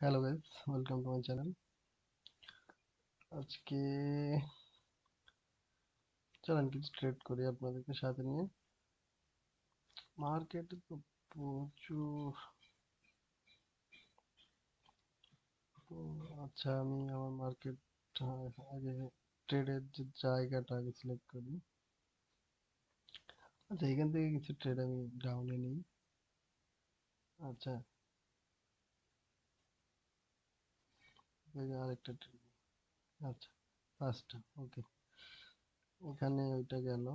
Hello guys, welcome to my channel. আজকে চলেন কিছু ট্রেড করি আপনাদেরকে সাথে নিয়ে। মার্কেটে তো প্রচুর। তো আচ্ছা, আমি আমার মার্কেট আগে ট্রেডের যে জায়গাটা আগে সিলেক্ট করি। আচ্ছা, এখান থেকে কিছু ট্রেড আমি ডাউনে নিই। আচ্ছা, আরেকটা ট্রেড। আচ্ছা, পাঁচটা, ওকে। এখানে ওইটা গেল।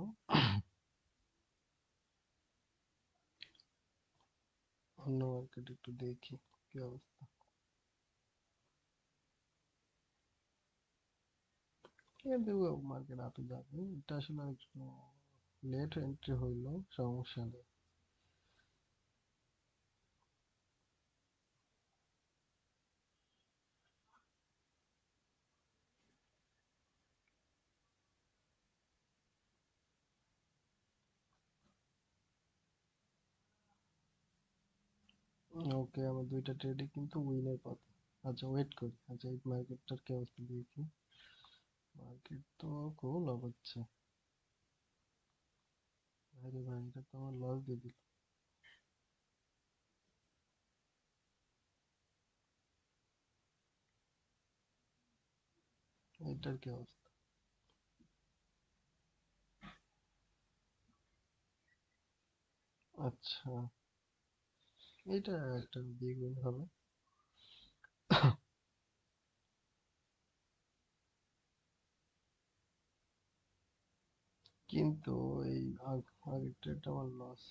অন্য মার্কেট একটু দেখি কি অবস্থা। এখান থেকে মার্কেট আপে যাবে, এটা আসলে একটু লেট এন্ট্রি হইলো, সমস্যা নেই। ওকে, আমার দুইটা ট্রেডই কিন্তু উইনের পথে। আচ্ছা, ওয়েট করি। আচ্ছা, এই মার্কেটটার কি অবস্থা দেখি। মার্কেট তো খুব লাভ হচ্ছে। আরে ভাই, এটা তো আমার লস দিয়ে দিল। এটার কি অবস্থা? আচ্ছা, এটা একটা বিগ উইন হবে। কিন্তু এই আগের ট্রেডটা আমার লস।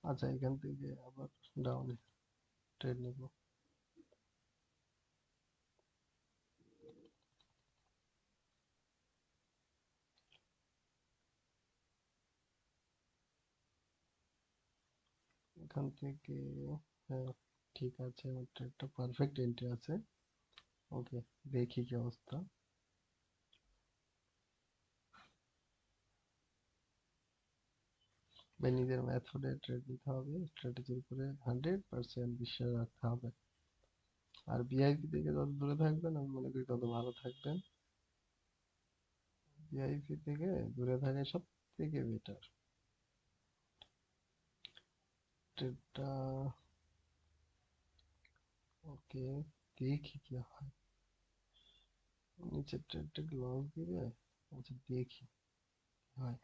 আচ্ছা, এখান থেকে আবার ডাউনে ট্রেড নেব। এখান থেকে, হ্যাঁ, ঠিক আছে, আমার ট্রেডটা পারফেক্ট এন্ট্রি আছে। ওকে, দেখি কি অবস্থা। ভাই, নিজের মেথডে ট্রেড নিতে হবে, স্ট্র্যাটেজির উপরে 100% বিশ্বাস রাখতে হবে। আর ভিআইপি থেকে যত দূরে থাকবেন আমি মনে করি তত ভালো থাকবেন। ভিআইপি থেকে দূরে থাকাই সব থেকে বেটার। ট্রেডটা, ওকে, দেখি কি হয়। নিচের ট্রেডটা লস দিবে। আচ্ছা, দেখি কি হয়।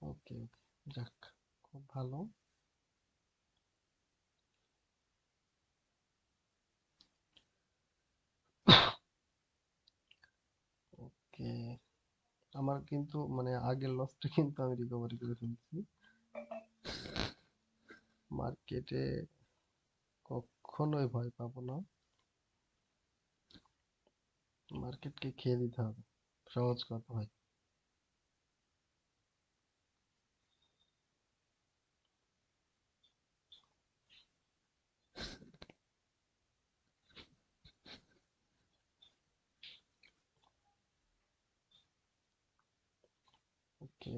ওকে, ওকে, যাক, খুব ভালো। ওকে, আমার কিন্তু মানে আগের লসটা কিন্তু আমি রিকভারি করে ফেলছি। মার্কেটে কখনোই ভয় পাবো না। মার্কেটকে খেয়ে দিতে হবে, সহজ কথা ভাই। ওকে,